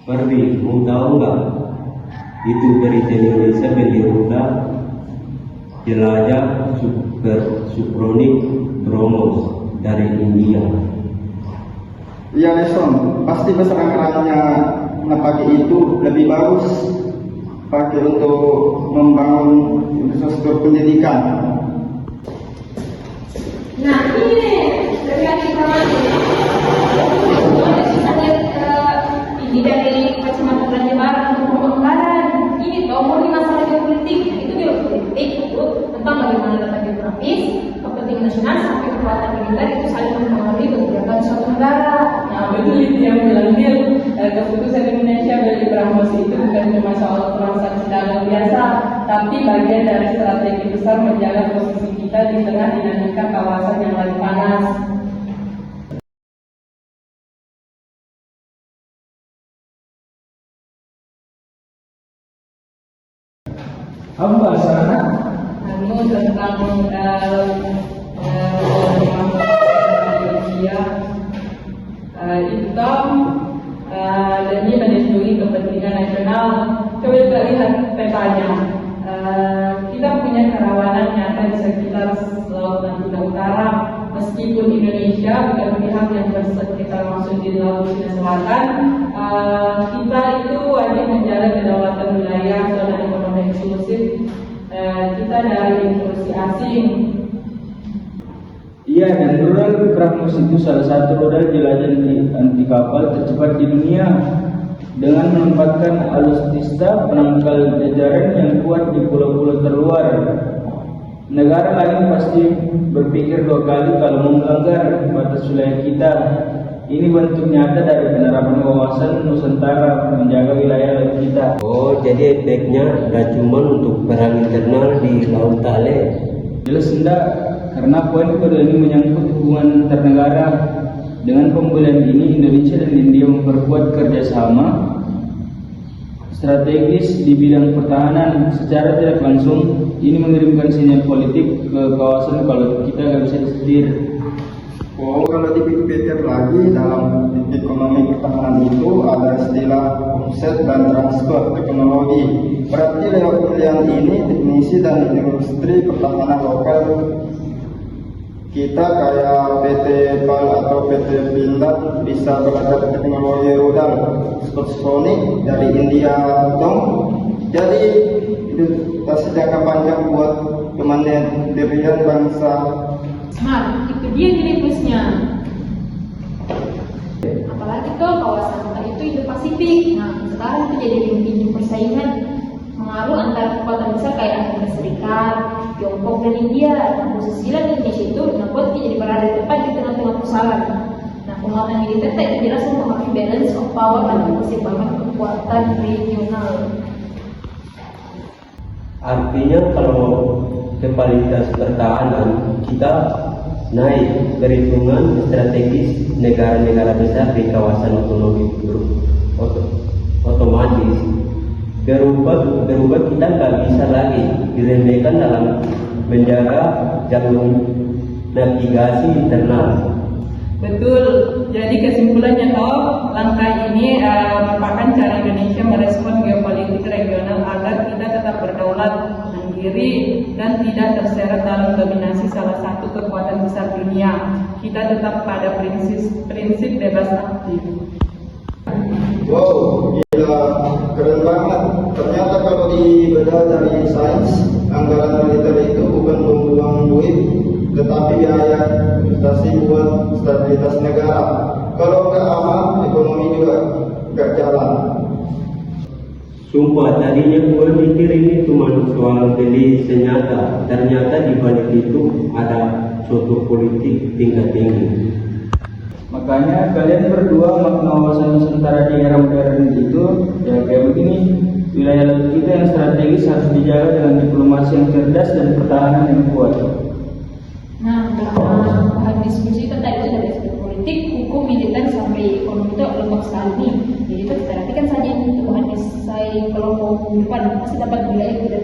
Barbie, mau tahu nggak? Itu berita Indonesia berita jelajah supersonik Brahmos dari India. Iya Lesson, pasti beserang-serangnya pakai itu lebih bagus pakai untuk membangun infrastruktur pendidikan. Nah ini dari informasi ini dari kacamata Belanja Barat untuk pemekaran. Ini tahu murni masalah geopolitik, itu geopolitik itu tentang bagaimana letak geografis, kepentingan nasional sampai kekuatan militer itu saling mempengaruhi beberapa suatu negara. Nah betul itu yang bilang Bill, keputusan Indonesia beli Brahmos itu bukan cuma soal transaksi dagang biasa, tapi bagian dari strategi besar menjaga posisi kita di tengah dinamika kawasan yang lagi panas. Hamba sana Tentang Indonesia hitam demi melindungi kepentingan nasional. Coba kita lihat petanya. Kita punya kerawanan nyata di sekitar Laut Natuna Utara. Meskipun Indonesia bukan pihak yang bersengketa langsung di Laut Cina Selatan, kita itu wajib menjaga kedaulatan wilayah zona ekonomi eksklusif kita dari intrusi asing. Iya, dan rudal Brahmos itu salah satu rudal jelajah anti kapal tercepat di dunia dengan menempatkan alutsista penangkal jajaran yang kuat di pulau-pulau terluar. Negara lain pasti berpikir dua kali kalau melanggar batas wilayah kita. Ini bentuk nyata dari penerapan wawasan Nusantara menjaga wilayah laut kita. Oh, jadi efeknya gak cuma untuk perang internal di Laut Tale. Jelas enggak, karena poin kedua ini menyangkut hubungan antar negara. Dengan pembelian ini, Indonesia dan India memperkuat kerjasama strategis di bidang pertahanan. Secara tidak langsung, ini mengirimkan sinyal politik ke kawasan kalau kita nggak bisa disetir. Oh, kalau dipikir lagi dalam ekonomi pertahanan itu ada istilah offset dan transfer teknologi. Berarti lewat pilihan ini teknisi dan industri pertahanan lokal kita kayak PT PAL atau PT Pindad bisa belajar teknologi rudal supersonik dari India dong. Jadi investasi jangka panjang buat kemandirian bangsa. Smart, itu dia nilai plusnya. Apalagi tuh kawasan kita itu Indo-Pasifik. Nah, sekarang itu jadi tinggi persaingan pengaruh antara kekuatan besar kayak Amerika Serikat, Tiongkok dan India. Nah, posisi Indonesia itu membuat kita jadi berada di depan di tengah-tengah pusaran. Nah, penguatan militer itu jelas mempengaruhi balance of power dan keseimbangan kekuatan regional. Artinya kalau kualitas pertahanan kita naik, perhitungan strategis negara-negara besar di kawasan ekonomi otomatis berubah kita nggak bisa lagi diremehkan dalam menjaga jalur navigasi internal. Betul. Jadi kesimpulannya toh, langkah ini merupakan cara Indonesia merespon geopolitik regional agar kita tetap berdaulat, mandiri, dan tidak terseret dalam dominasi salah satu kekuatan besar dunia. Kita tetap pada prinsip bebas aktif. Wow, gila, keren banget. Ternyata kalau dibedah dari sains, anggaran militer itu bukan membuang duit, tetapi biaya investasi buat stabilitas negara. Kalau nggak aman, ekonomi juga nggak jalan. Sumpah, tadinya gue mikir ini cuma soal beli senjata. Ternyata di balik itu ada suatu politik tingkat tinggi. Makanya kalian berdua makna wawasan Nusantara di era modern itu ya kayak begini. Wilayah laut kita yang strategis harus dijaga dengan diplomasi yang cerdas dan pertahanan yang kuat. Nah, dalam bahan diskusi kita tadi itu dari aspek politik, hukum, militer sampai ekonomi itu lengkap sekali nih. Jadi itu kita perhatikan saja untuk bahan saya kalau mau depan pasti dapat wilayah itu dan